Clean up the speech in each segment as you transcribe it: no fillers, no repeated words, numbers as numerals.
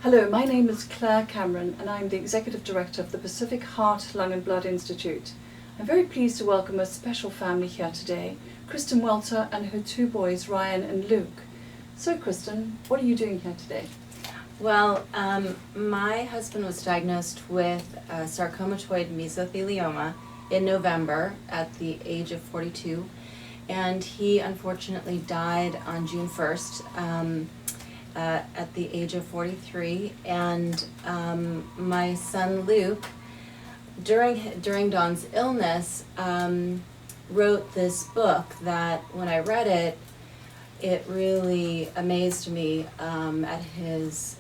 Hello, my name is Claire Cameron and I'm the Executive Director of the Pacific Heart, Lung and Blood Institute. I'm very pleased to welcome a special family here today, Kristen Welter and her two boys, Ryan and Luke. So Kristen, what are you doing here today? Well, my husband was diagnosed with sarcomatoid mesothelioma in November at the age of 42, and he unfortunately died on June 1st at the age of 43. And my son Luke, during Don's illness, wrote this book that when I read it, it really amazed me at his,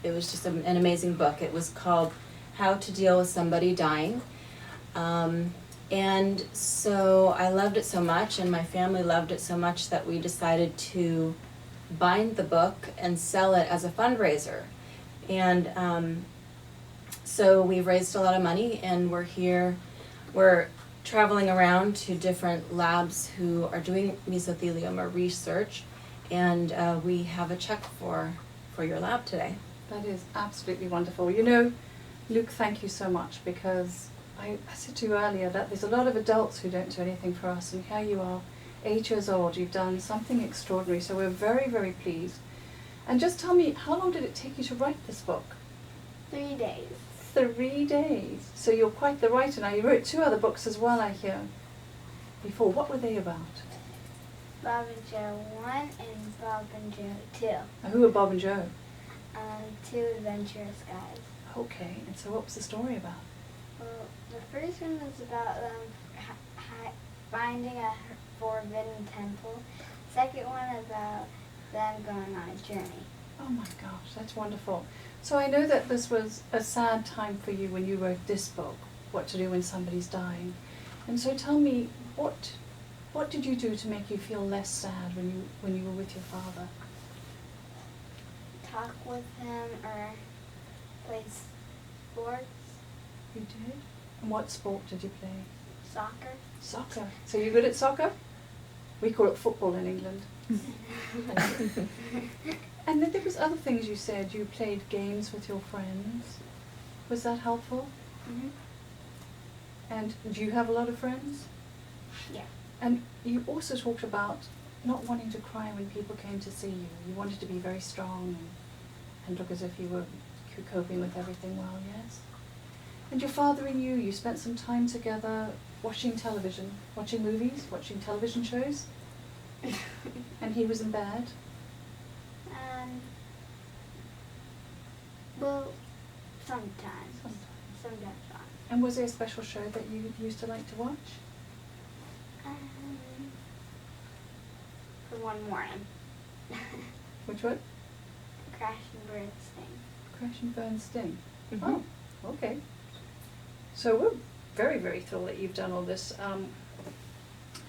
it was just an amazing book. It was called How to Deal with Somebody Dying. And so I loved it so much, and my family loved it so much, that we decided to bind the book and sell it as a fundraiser. And so we've raised a lot of money, and we're traveling around to different labs who are doing mesothelioma research, and we have a check for your lab today. That is absolutely wonderful. You know, Luke, thank you so much, because I said to you earlier that there's a lot of adults who don't do anything for us, and here you are, 8 years old, you've done something extraordinary, so we're very, very pleased. And just tell me, how long did it take you to write this book? 3 days. 3 days. So you're quite the writer now. You wrote 2 other books as well, I hear, before. What were they about? Bob and Joe 1 and Bob and Joe 2. Now, who are Bob and Joe? 2 adventurous guys. Okay, and so what was the story about? Well, the first one was about them finding a forbidden temple. Second one about them going on a journey. Oh my gosh, that's wonderful. So I know that this was a sad time for you when you wrote this book, What to Do When Somebody's Dying. And so tell me, what did you do to make you feel less sad when you were with your father? Talk with him or play sports. You did? And what sport did you play? Soccer. Soccer. So you're good at soccer? We call it football in England. And then there was other things you said. You played games with your friends. Was that helpful? Mm-hmm. And do you have a lot of friends? Yeah. And you also talked about not wanting to cry when people came to see you. You wanted to be very strong and look as if you were coping with everything well, yes? And your father and you spent some time together watching television, watching movies, watching television shows? And he was in bed? Well, sometimes. Sometimes not. And was there a special show that you used to like to watch? For one morning. Which one? Crash and Burn Sting. Crash and Burn Sting. Mm-hmm. Oh, okay. So we're very, very thrilled that you've done all this.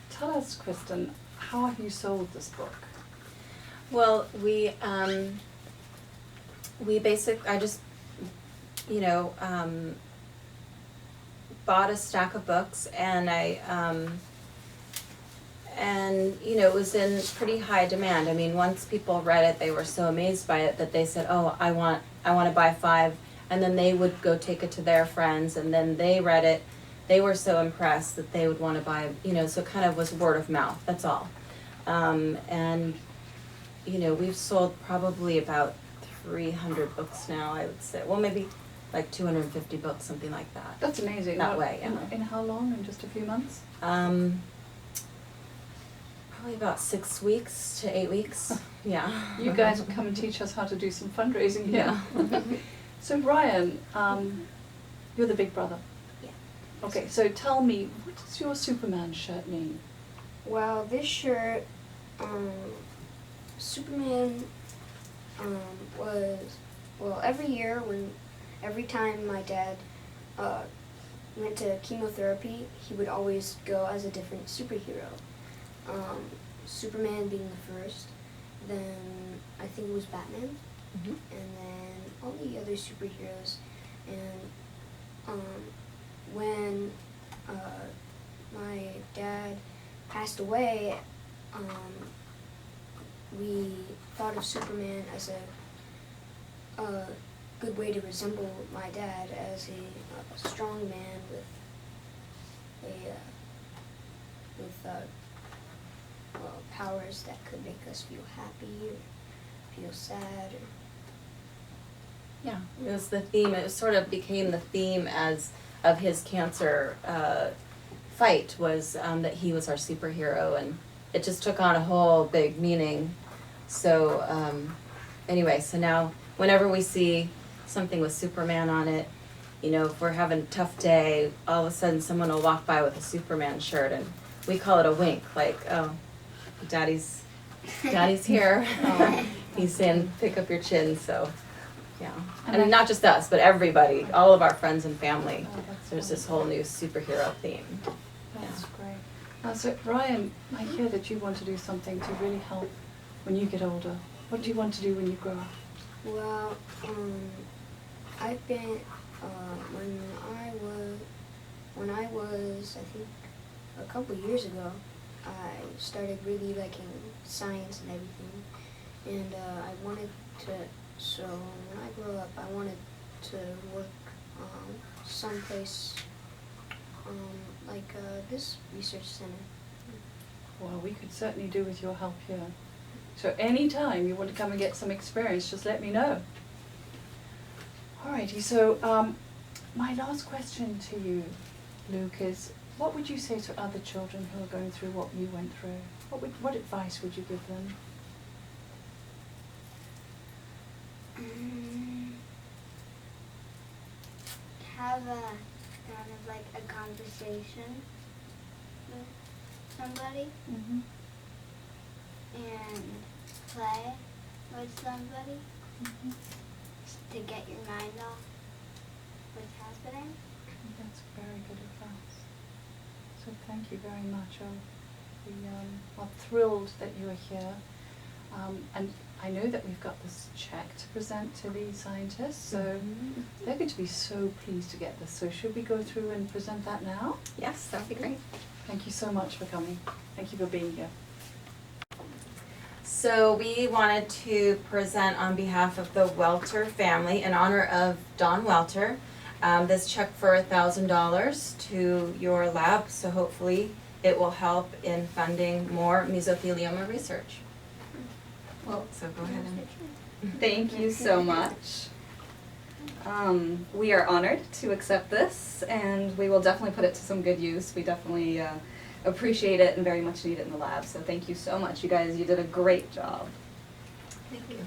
Tell us, Kristen, how have you sold this book? Well, I just, bought a stack of books, and it was in pretty high demand. I mean, once people read it, they were so amazed by it that they said, "Oh, I want to buy 5," and then they would go take it to their friends, and then they read it. They were so impressed that they would want to buy, so it kind of was word of mouth. That's all. And we've sold probably about 300 books now, I would say. Well, maybe like 250 books, something like that. That's amazing. That way, yeah. In how long? In just a few months? Probably about 6 weeks to 8 weeks. Yeah. You guys will come and teach us how to do some fundraising here. Yeah. So Ryan, you're the big brother. Yeah. Okay, so tell me, what does your Superman shirt mean? Well, this shirt, Superman was, every time my dad went to chemotherapy, he would always go as a different superhero. Superman being the first, then I think it was Batman, Mm-hmm. and then all the other superheroes. And when my dad passed away, we thought of Superman as a good way to resemble my dad as a strong man with powers that could make us feel happy or feel sad. Or Yeah, it was the theme. It sort of became the theme as of his cancer fight was that he was our superhero, and it just took on a whole big meaning. So anyway, so now whenever we see something with Superman on it, you know, if we're having a tough day, all of a sudden someone will walk by with a Superman shirt, and we call it a wink, like, oh, Daddy's here. He's saying, pick up your chin. So. Yeah, and not just us, but everybody, all of our friends and family. There's this whole new superhero theme. That's great. Now, so Ryan, I hear that you want to do something to really help when you get older. What do you want to do when you grow up? Well, I've been when I was I think a couple years ago, I started really liking science and everything, and I wanted to. So when I grow up, I wanted to work someplace like this research center. Well, we could certainly do with your help here. So anytime you want to come and get some experience, just let me know. Alrighty, so my last question to you, Luke, is what would you say to other children who are going through what you went through? What advice would you give them? Have a kind of like a conversation with somebody Mm-hmm. and play with somebody Mm-hmm. to get your mind off what's happening. That's very good advice. So thank you very much. We are thrilled that you are here. And I know that we've got this check to present to the scientists, so they're going to be so pleased to get this. So should we go through and present that now? Yes, that would be great. Thank you so much for coming. Thank you for being here. So we wanted to present on behalf of the Welter family in honor of Don Welter this check for $1,000 to your lab. So hopefully it will help in funding more mesothelioma research. Well, So go ahead and. thank you so much. We are honored to accept this, and we will definitely put it to some good use. We definitely appreciate it and very much need it in the lab. So thank you so much, you guys. You did a great job. Thank you.